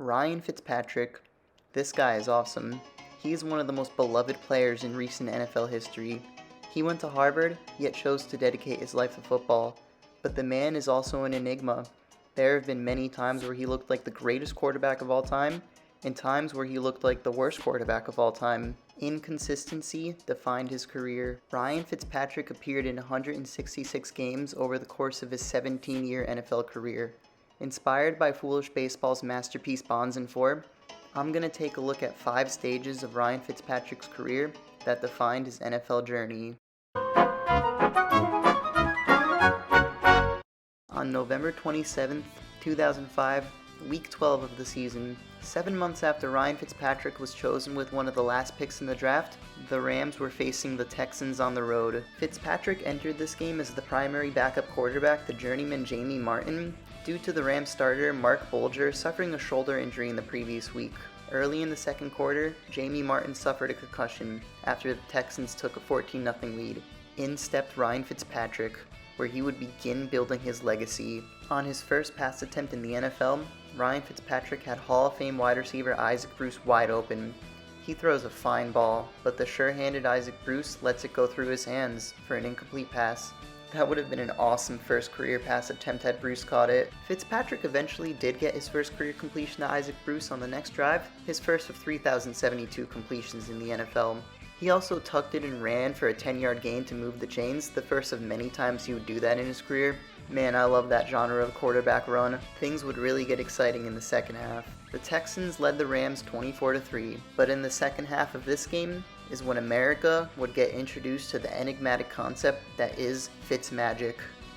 Ryan Fitzpatrick. This guy is awesome. He is one of the most beloved players in recent NFL history. He went to Harvard, yet chose to dedicate his life to football. But the man is also an enigma. There have been many times where he looked like the greatest quarterback of all time, and times where he looked like the worst quarterback of all time. Inconsistency defined his career. Ryan Fitzpatrick appeared in 166 games over the course of his 17-year NFL career. Inspired by Foolish Baseball's masterpiece Bonds and Four, I'm going to take a look at 5 stages of Ryan Fitzpatrick's career that defined his NFL journey. On November 27, 2005, Week 12 of the season, 7 months after Ryan Fitzpatrick was chosen with one of the last picks in the draft, the Rams were facing the Texans on the road. Fitzpatrick entered this game as the primary backup quarterback to journeyman Jamie Martin, due to the Rams starter Mark Bulger suffering a shoulder injury in the previous week. Early in the second quarter, Jamie Martin suffered a concussion after the Texans took a 14-0 lead. In stepped Ryan Fitzpatrick, where he would begin building his legacy. On his first pass attempt in the NFL, Ryan Fitzpatrick had Hall of Fame wide receiver Isaac Bruce wide open. He throws a fine ball, but the sure-handed Isaac Bruce lets it go through his hands for an incomplete pass. That would have been an awesome first career pass attempt had Bruce caught it. Fitzpatrick eventually did get his first career completion to Isaac Bruce on the next drive, his first of 3,072 completions in the NFL. He also tucked it and ran for a 10-yard gain to move the chains, the first of many times he would do that in his career. Man, I love that genre of quarterback run. Things would really get exciting in the second half. The Texans led the Rams 24-3, but in the second half of this game is when America would get introduced to the enigmatic concept that is Fitzmagic.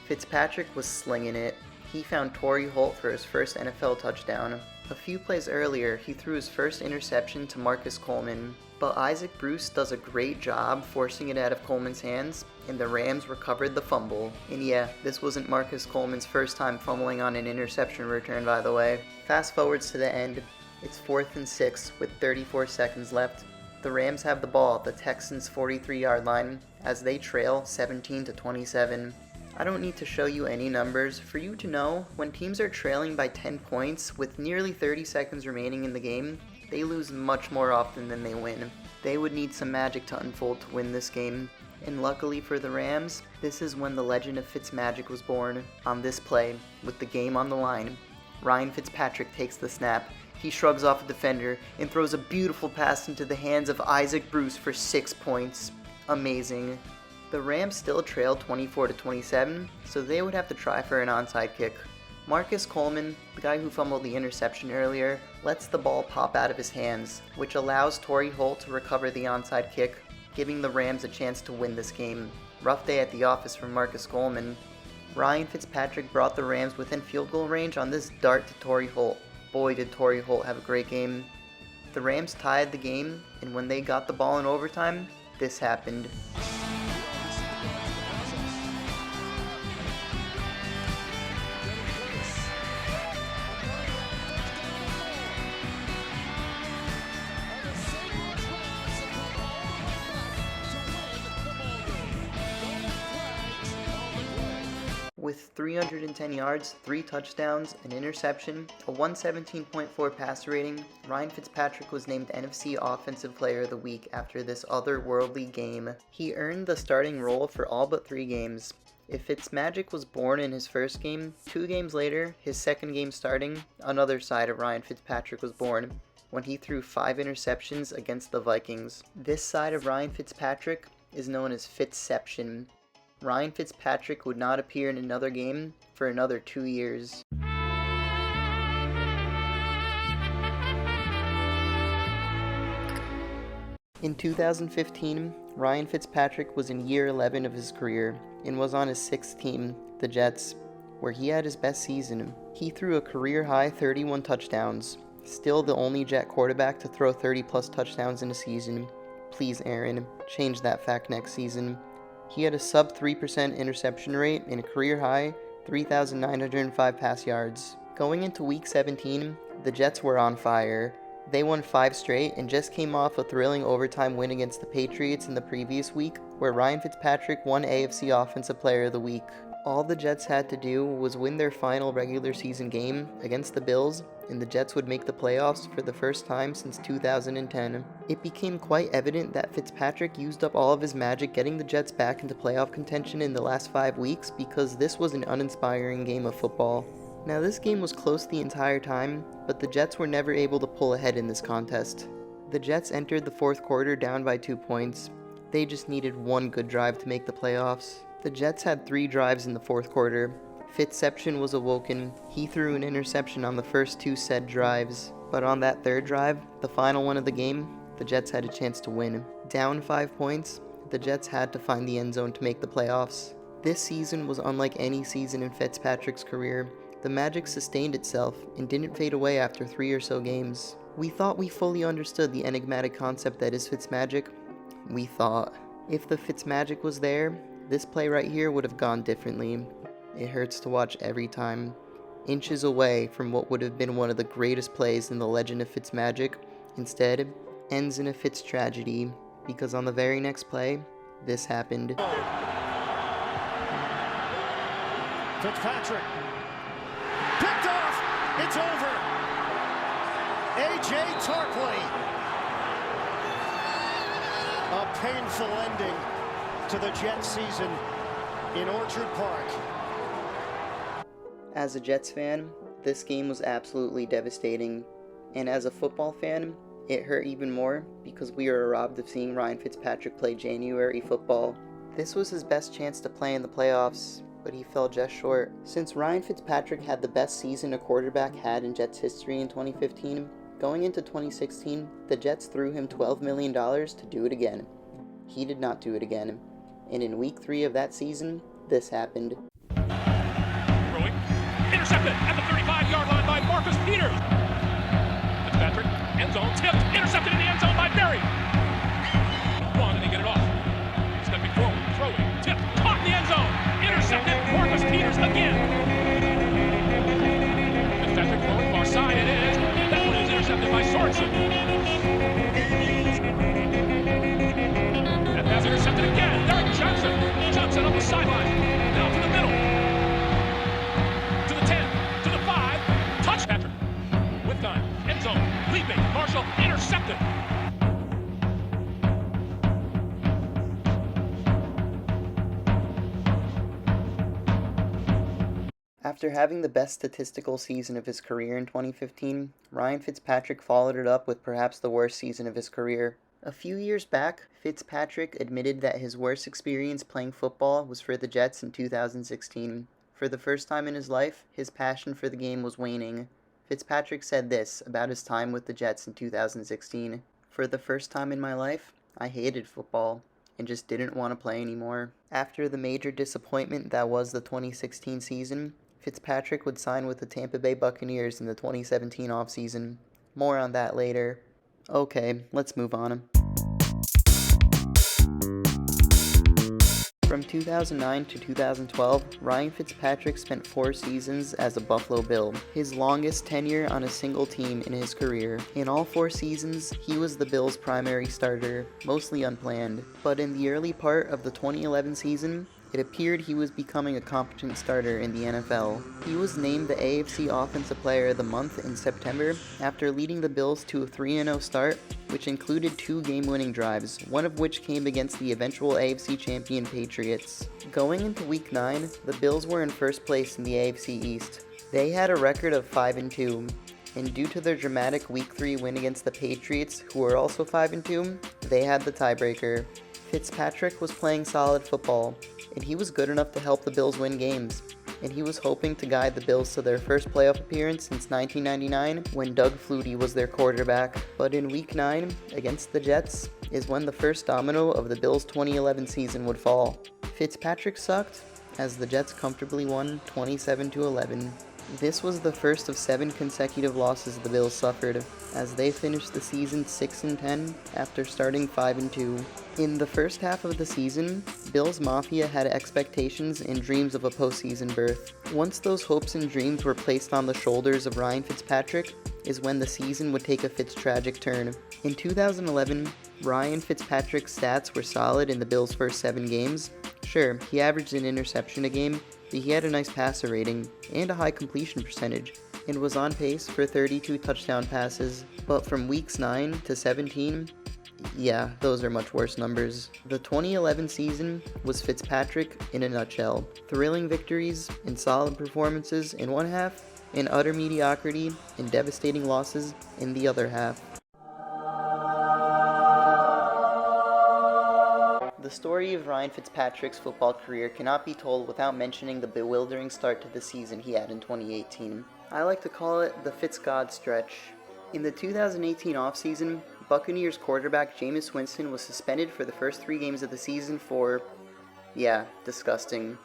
Fitzpatrick was slinging it. He found Torrey Holt for his first NFL touchdown. A few plays earlier, he threw his first interception to Marcus Coleman, but Isaac Bruce does a great job forcing it out of Coleman's hands, and the Rams recovered the fumble. And yeah, this wasn't Marcus Coleman's first time fumbling on an interception return, by the way. Fast forwards to the end. It's 4th and 6 with 34 seconds left. The Rams have the ball at the Texans' 43-yard line as they trail 17-27. I don't need to show you any numbers for you to know when teams are trailing by 10 points with nearly 30 seconds remaining in the game, they lose much more often than they win. They would need some magic to unfold to win this game. And luckily for the Rams, this is when the legend of Fitzmagic was born. On this play, with the game on the line, Ryan Fitzpatrick takes the snap. He shrugs off a defender and throws a beautiful pass into the hands of Isaac Bruce for 6 points. Amazing. The Rams still trailed 24-27, so they would have to try for an onside kick. Marcus Coleman, the guy who fumbled the interception earlier, lets the ball pop out of his hands, which allows Torrey Holt to recover the onside kick, giving the Rams a chance to win this game. Rough day at the office for Marcus Coleman. Ryan Fitzpatrick brought the Rams within field goal range on this dart to Torrey Holt. Boy, did Torrey Holt have a great game. The Rams tied the game, and when they got the ball in overtime, this happened. With 310 yards, 3 touchdowns, an interception, a 117.4 passer rating, Ryan Fitzpatrick was named NFC Offensive Player of the Week after this otherworldly game. He earned the starting role for all but 3 games. If Fitzmagic was born in his first game, 2 games later, his second game starting, another side of Ryan Fitzpatrick was born, when he threw 5 interceptions against the Vikings. This side of Ryan Fitzpatrick is known as Fitzception. Ryan Fitzpatrick would not appear in another game for another 2 years. In 2015, Ryan Fitzpatrick was in year 11 of his career and was on his 6th team, the Jets, where he had his best season. He threw a career-high 31 touchdowns, still the only Jet quarterback to throw 30-plus touchdowns in a season. Please, Aaron, change that fact next season. He had a sub 3% interception rate and a career-high 3,905 pass yards. Going into Week 17, the Jets were on fire. They won 5 straight and just came off a thrilling overtime win against the Patriots in the previous week, where Ryan Fitzpatrick won AFC Offensive Player of the Week. All the Jets had to do was win their final regular season game against the Bills, and the Jets would make the playoffs for the first time since 2010. It became quite evident that Fitzpatrick used up all of his magic getting the Jets back into playoff contention in the last 5 weeks because this was an uninspiring game of football. Now, this game was close the entire time, but the Jets were never able to pull ahead in this contest. The Jets entered the fourth quarter down by 2 points. They just needed one good drive to make the playoffs. The Jets had 3 drives in the fourth quarter. Fitzception was awoken. He threw an interception on the first 2 said drives. But on that third drive, the final one of the game, the Jets had a chance to win. Down 5 points, the Jets had to find the end zone to make the playoffs. This season was unlike any season in Fitzpatrick's career. The magic sustained itself and didn't fade away after 3 or so games. We thought we fully understood the enigmatic concept that is Fitzmagic. We thought. If the Fitzmagic was there, this play right here would have gone differently. It hurts to watch every time. Inches away from what would have been one of the greatest plays in the legend of Fitzmagic, instead, ends in a Fitz tragedy, because on the very next play, this happened. Fitzpatrick. Picked off! It's over! A.J. Tarpley. A painful ending to the Jets season in Orchard Park. As a Jets fan, this game was absolutely devastating. And as a football fan, it hurt even more because we were robbed of seeing Ryan Fitzpatrick play January football. This was his best chance to play in the playoffs, but he fell just short. Since Ryan Fitzpatrick had the best season a quarterback had in Jets history in 2015, going into 2016, the Jets threw him $12 million to do it again. He did not do it again. And in week 3 of that season, this happened. Throwing. Intercepted at the 35-yard line by Marcus Peters. Fitzpatrick, end zone, tipped, intercepted in the end zone by Berry. One, and they get it off. Stepping forward, throwing, tipped, caught in the end zone. Intercepted, Marcus Peters again. Fitzpatrick forward, far side, it is. That one is intercepted by Sorensen. And that's intercepted again. Derek Johnson. Johnson up the sideline. Now to the middle. To the 10. To the 5. Touch Patrick. With time. End zone. Leaping. Marshall intercepted. After having the best statistical season of his career in 2015, Ryan Fitzpatrick followed it up with perhaps the worst season of his career. A few years back, Fitzpatrick admitted that his worst experience playing football was for the Jets in 2016. For the first time in his life, his passion for the game was waning. Fitzpatrick said this about his time with the Jets in 2016. "For the first time in my life, I hated football and just didn't want to play anymore." After the major disappointment that was the 2016 season, Fitzpatrick would sign with the Tampa Bay Buccaneers in the 2017 offseason. More on that later. Okay, let's move on. From 2009 to 2012, Ryan Fitzpatrick spent 4 seasons as a Buffalo Bill, his longest tenure on a single team in his career. In all 4 seasons, he was the Bills' primary starter, mostly unplanned. But in the early part of the 2011 season, it appeared he was becoming a competent starter in the NFL. He was named the AFC Offensive Player of the Month in September after leading the Bills to a 3-0 start, which included 2 game-winning drives, one of which came against the eventual AFC champion Patriots. Going into Week 9, the Bills were in first place in the AFC East. They had a record of 5-2, and due to their dramatic Week 3 win against the Patriots, who were also 5-2, they had the tiebreaker. Fitzpatrick was playing solid football, and he was good enough to help the Bills win games, and he was hoping to guide the Bills to their first playoff appearance since 1999 when Doug Flutie was their quarterback. But in Week 9, against the Jets, is when the first domino of the Bills' 2011 season would fall. Fitzpatrick sucked, as the Jets comfortably won 27-11. This was the first of 7 consecutive losses the Bills suffered, as they finished the season 6-10 after starting 5-2. In the first half of the season, Bills Mafia had expectations and dreams of a postseason berth. Once those hopes and dreams were placed on the shoulders of Ryan Fitzpatrick, is when the season would take a Fitz-tragic turn. In 2011, Ryan Fitzpatrick's stats were solid in the Bills' first 7 games, Sure, he averaged an interception a game, but he had a nice passer rating and a high completion percentage, and was on pace for 32 touchdown passes. But from weeks 9 to 17, yeah, those are much worse numbers. The 2011 season was Fitzpatrick in a nutshell. Thrilling victories and solid performances in one half, and utter mediocrity and devastating losses in the other half. The story of Ryan Fitzpatrick's football career cannot be told without mentioning the bewildering start to the season he had in 2018. I like to call it the Fitz-God stretch. In the 2018 offseason, Buccaneers quarterback Jameis Winston was suspended for the first 3 games of the season for, disgusting.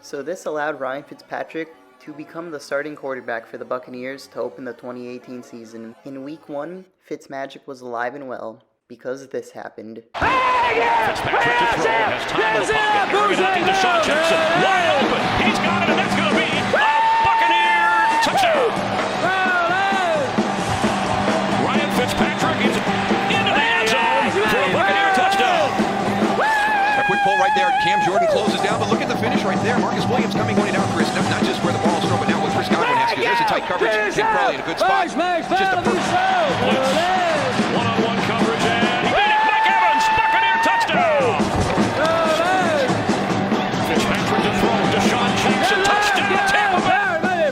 So this allowed Ryan Fitzpatrick to become the starting quarterback for the Buccaneers to open the 2018 season. In Week 1, Fitzmagic was alive and well, because this happened. Fitzpatrick to throw, has time in the pocket, carried out to Deshaun Jackson, wide open, he's got it, and that's going to be a Buccaneer touchdown! Ryan Fitzpatrick is into the end zone for a Buccaneer touchdown! A quick pull right there, Cam Jordan closes down, but look at the finish right there. Marcus Williams coming on down, Chris, not just where the ball's thrown, but now with Chris Godwin has to. There's a tight coverage, and probably in a good spot. Just a perfect one-on-one coverage, and he made it! Mike Evans, Buccaneer touchdown! Fitzpatrick to throw, Deshaun Jackson, touchdown, Tampa Bay!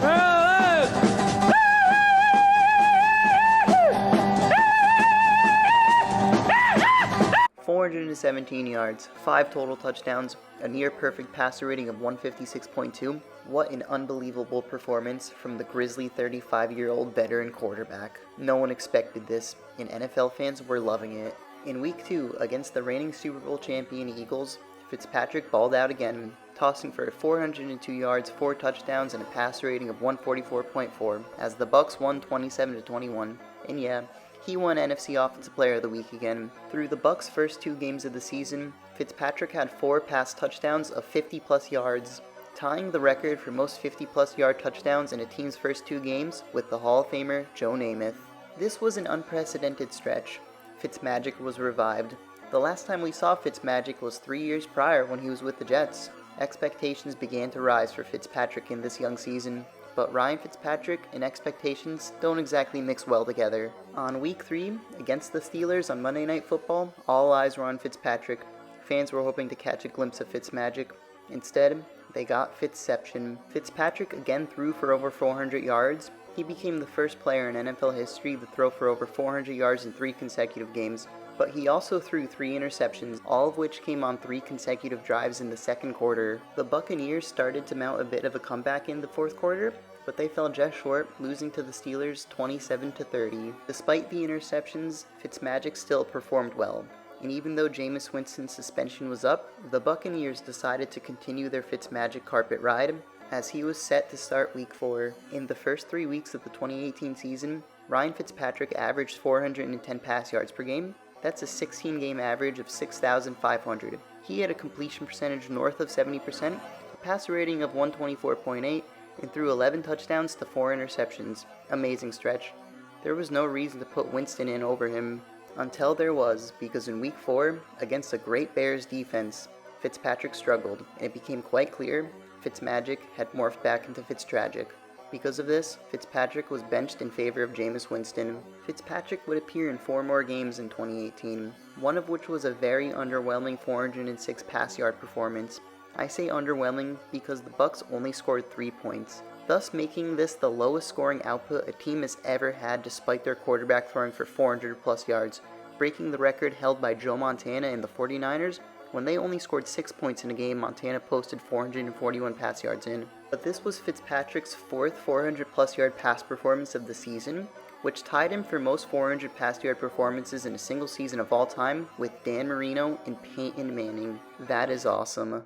417 yards, 5 total touchdowns, a near-perfect passer rating of 156.2. What an unbelievable performance from the grizzly 35-year-old veteran quarterback. No one expected this, and NFL fans were loving it. In Week 2, against the reigning Super Bowl champion Eagles, Fitzpatrick balled out again, tossing for 402 yards, 4 touchdowns, and a passer rating of 144.4, as the Bucs won 27-21. And yeah, he won NFC Offensive Player of the Week again. Through the Bucs' first 2 games of the season, Fitzpatrick had 4 pass touchdowns of 50-plus yards, tying the record for most 50-plus yard touchdowns in a team's first 2 games with the Hall of Famer Joe Namath. This was an unprecedented stretch. Fitzmagic was revived. The last time we saw Fitzmagic was 3 years prior when he was with the Jets. Expectations began to rise for Fitzpatrick in this young season, but Ryan Fitzpatrick and expectations don't exactly mix well together. On Week 3, against the Steelers on Monday Night Football, all eyes were on Fitzpatrick. Fans were hoping to catch a glimpse of Fitzmagic. Instead, they got Fitzception. Fitzpatrick again threw for over 400 yards. He became the first player in NFL history to throw for over 400 yards in 3 consecutive games. But he also threw 3 interceptions, all of which came on 3 consecutive drives in the second quarter. The Buccaneers started to mount a bit of a comeback in the fourth quarter, but they fell just short, losing to the Steelers 27-30. Despite the interceptions, Fitzmagic still performed well. And even though Jameis Winston's suspension was up, the Buccaneers decided to continue their Fitzmagic carpet ride, as he was set to start Week 4. In the first 3 weeks of the 2018 season, Ryan Fitzpatrick averaged 410 pass yards per game. That's a 16-game average of 6,500. He had a completion percentage north of 70%, a passer rating of 124.8, and threw 11 touchdowns to 4 interceptions. Amazing stretch. There was no reason to put Winston in over him, until there was, because in Week 4, against a great Bears defense, Fitzpatrick struggled, and it became quite clear Fitzmagic had morphed back into Fitztragic. Because of this, Fitzpatrick was benched in favor of Jameis Winston. Fitzpatrick would appear in 4 more games in 2018, one of which was a very underwhelming 406 pass yard performance. I say underwhelming because the Bucs only scored 3 points, thus making this the lowest scoring output a team has ever had despite their quarterback throwing for 400 plus yards, breaking the record held by Joe Montana and the 49ers. When they only scored 6 points in a game, Montana posted 441 pass yards in. But this was Fitzpatrick's 4th 400-plus yard pass performance of the season, which tied him for most 400 pass yard performances in a single season of all time with Dan Marino and Peyton Manning. That is awesome.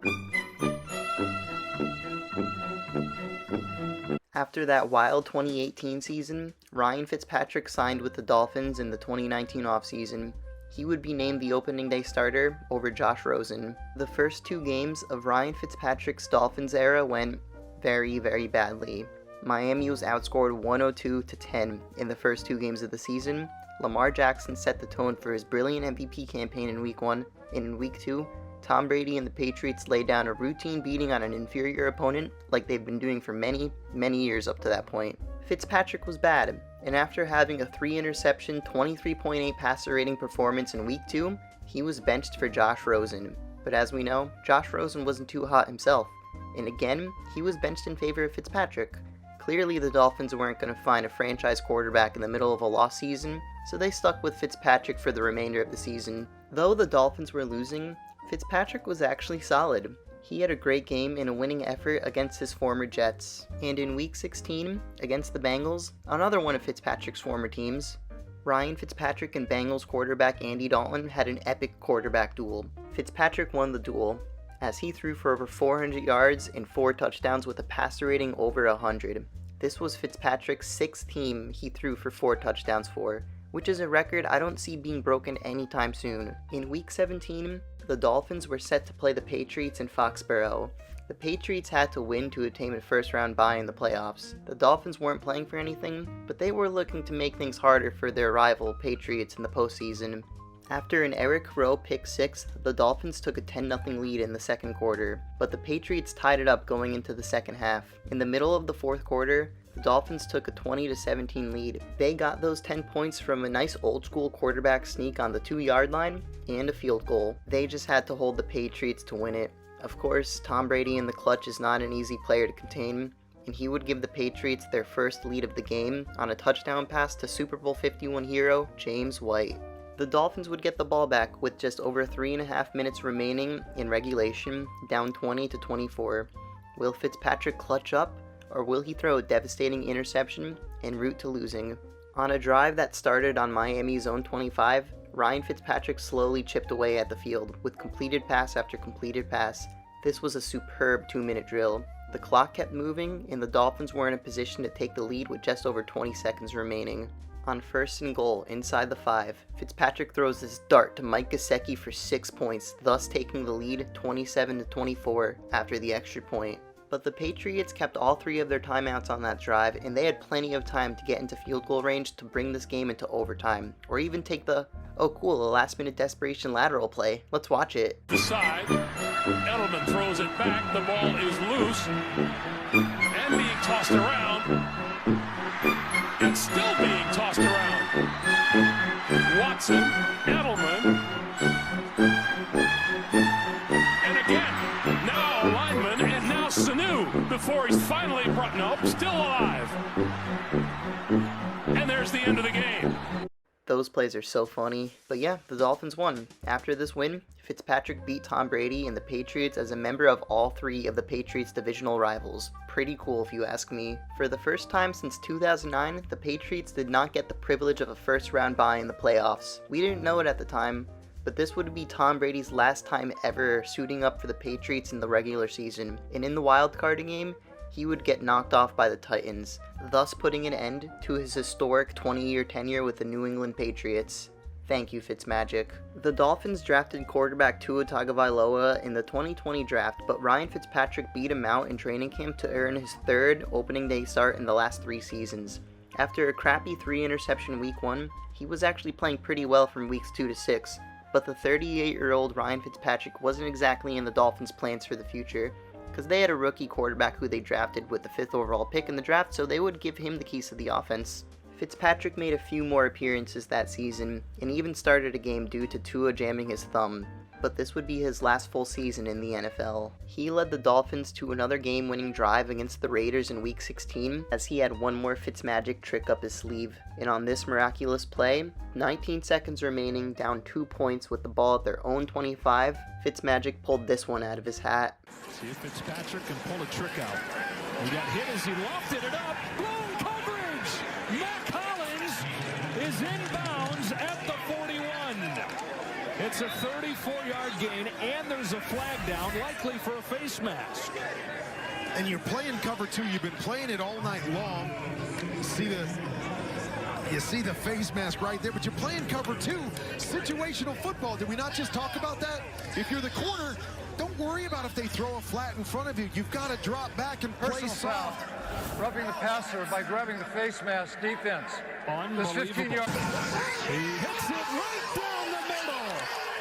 After that wild 2018 season, Ryan Fitzpatrick signed with the Dolphins in the 2019 offseason. He would be named the opening day starter over Josh Rosen. The first 2 games of Ryan Fitzpatrick's Dolphins era went very, very badly. Miami was outscored 102-10 in the first 2 games of the season. Lamar Jackson set the tone for his brilliant MVP campaign in Week 1, and in Week 2, Tom Brady and the Patriots laid down a routine beating on an inferior opponent like they've been doing for many, many years up to that point. Fitzpatrick was bad, and after having a 3-interception, 23.8 passer rating performance in Week 2, he was benched for Josh Rosen. But as we know, Josh Rosen wasn't too hot himself, and again, he was benched in favor of Fitzpatrick. Clearly the Dolphins weren't going to find a franchise quarterback in the middle of a lost season, so they stuck with Fitzpatrick for the remainder of the season. Though the Dolphins were losing, Fitzpatrick was actually solid. He had a great game in a winning effort against his former Jets. And in Week 16, against the Bengals, another one of Fitzpatrick's former teams, Ryan Fitzpatrick and Bengals quarterback Andy Dalton had an epic quarterback duel. Fitzpatrick won the duel, as he threw for over 400 yards and 4 touchdowns with a passer rating over 100. This was Fitzpatrick's 6th team he threw for 4 touchdowns for, which is a record I don't see being broken anytime soon. In Week 17, the Dolphins were set to play the Patriots in Foxborough. The Patriots had to win to obtain a first-round bye in the playoffs. The Dolphins weren't playing for anything, but they were looking to make things harder for their rival Patriots in the postseason. After an Eric Rowe pick 6, the Dolphins took a 10-0 lead in the second quarter, but the Patriots tied it up going into the second half. In the middle of the fourth quarter, the Dolphins took a 20-17 lead. They got those 10 points from a nice old-school quarterback sneak on the 2-yard line and a field goal. They just had to hold the Patriots to win it. Of course, Tom Brady in the clutch is not an easy player to contain, and he would give the Patriots their first lead of the game on a touchdown pass to Super Bowl 51 hero James White. The Dolphins would get the ball back with just over 3.5 minutes remaining in regulation, down 20-24. Will Fitzpatrick clutch up, or will he throw a devastating interception en route to losing? On a drive that started on Miami's own 25, Ryan Fitzpatrick slowly chipped away at the field with completed pass after completed pass. This was a superb 2-minute drill. The clock kept moving, and the Dolphins were in a position to take the lead with just over 20 seconds remaining. On 1st and goal, inside the 5, Fitzpatrick throws this dart to Mike Gesicki for 6 points, thus taking the lead 27-24 after the extra point. But the Patriots kept all 3 of their timeouts on that drive, and they had plenty of time to get into field goal range to bring this game into overtime, or even take the, oh cool, a last-minute desperation lateral play. Let's watch it. Side, Edelman throws it back, the ball is loose, and being tossed around, and still being tossed around. Watson, Edelman, and again, now lineman, and now Sanu, before he's finally brought, nope, still alive. And there's the end of the game. Those plays are so funny. But yeah, the Dolphins won. After this win, Fitzpatrick beat Tom Brady and the Patriots as a member of all 3 of the Patriots' divisional rivals. Pretty cool if you ask me. For the first time since 2009, the Patriots did not get the privilege of a first-round bye in the playoffs. We didn't know it at the time, but this would be Tom Brady's last time ever suiting up for the Patriots in the regular season. And in the wildcard game, he would get knocked off by the Titans, thus putting an end to his historic 20-year tenure with the New England Patriots. Thank you, Fitzmagic. The Dolphins drafted quarterback Tua Tagovailoa in the 2020 draft, but Ryan Fitzpatrick beat him out in training camp to earn his 3rd opening day start in the last 3 seasons. After a crappy 3-interception Week 1, he was actually playing pretty well from Weeks 2 to 6, but the 38-year-old Ryan Fitzpatrick wasn't exactly in the Dolphins' plans for the future, because they had a rookie quarterback who they drafted with the 5th overall pick in the draft, so they would give him the keys to the offense. Fitzpatrick made a few more appearances that season, and even started a game due to Tua jamming his thumb, but this would be his last full season in the NFL. He led the Dolphins to another game-winning drive against the Raiders in Week 16, as he had one more Fitzmagic trick up his sleeve. And on this miraculous play, 19 seconds remaining, down 2 points with the ball at their own 25, Fitzmagic pulled this one out of his hat. See if Fitzpatrick can pull a trick out. He got hit as he lofted it up. Blown coverage! Matt Collins is inbounds at the 41. It's a 34-yard gain, and there's a flag down, likely for a face mask. And you're playing cover 2. You've been playing it all night long. You see the face mask right there, but you're playing cover 2. Situational football. Did we not just talk about that? If you're the corner, don't worry about if they throw a flat in front of you. You've got to drop back and play soft. Roughing the passer by grabbing the face mask defense. This 15 yards. He hits it right down the middle.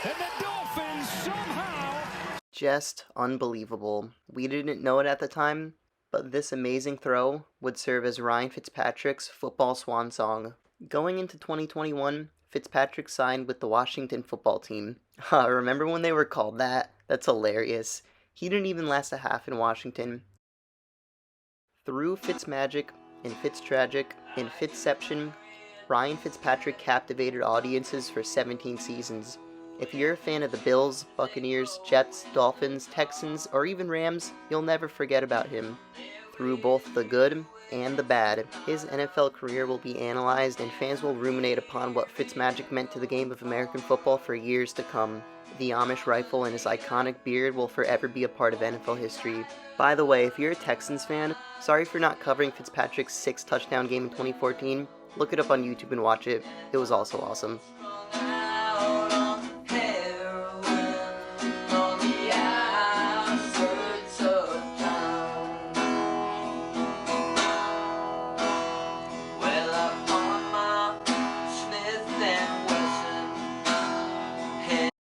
And the Dolphins somehow Just unbelievable. We didn't know it at the time, but this amazing throw would serve as Ryan Fitzpatrick's football swan song. Going into 2021, Fitzpatrick signed with the Washington football team. Remember when they were called that? That's hilarious. He didn't even last a half in Washington. Through Fitzmagic and Fitztragic and Fitzception, Ryan Fitzpatrick captivated audiences for 17 seasons. If you're a fan of the Bills, Buccaneers, Jets, Dolphins, Texans, or even Rams, you'll never forget about him. Through both the good and the bad, his NFL career will be analyzed and fans will ruminate upon what Fitzmagic meant to the game of American football for years to come. The Amish rifle and his iconic beard will forever be a part of NFL history. By the way, if you're a Texans fan, sorry for not covering Fitzpatrick's 6 touchdown game in 2014. Look it up on YouTube and watch it. It was also awesome.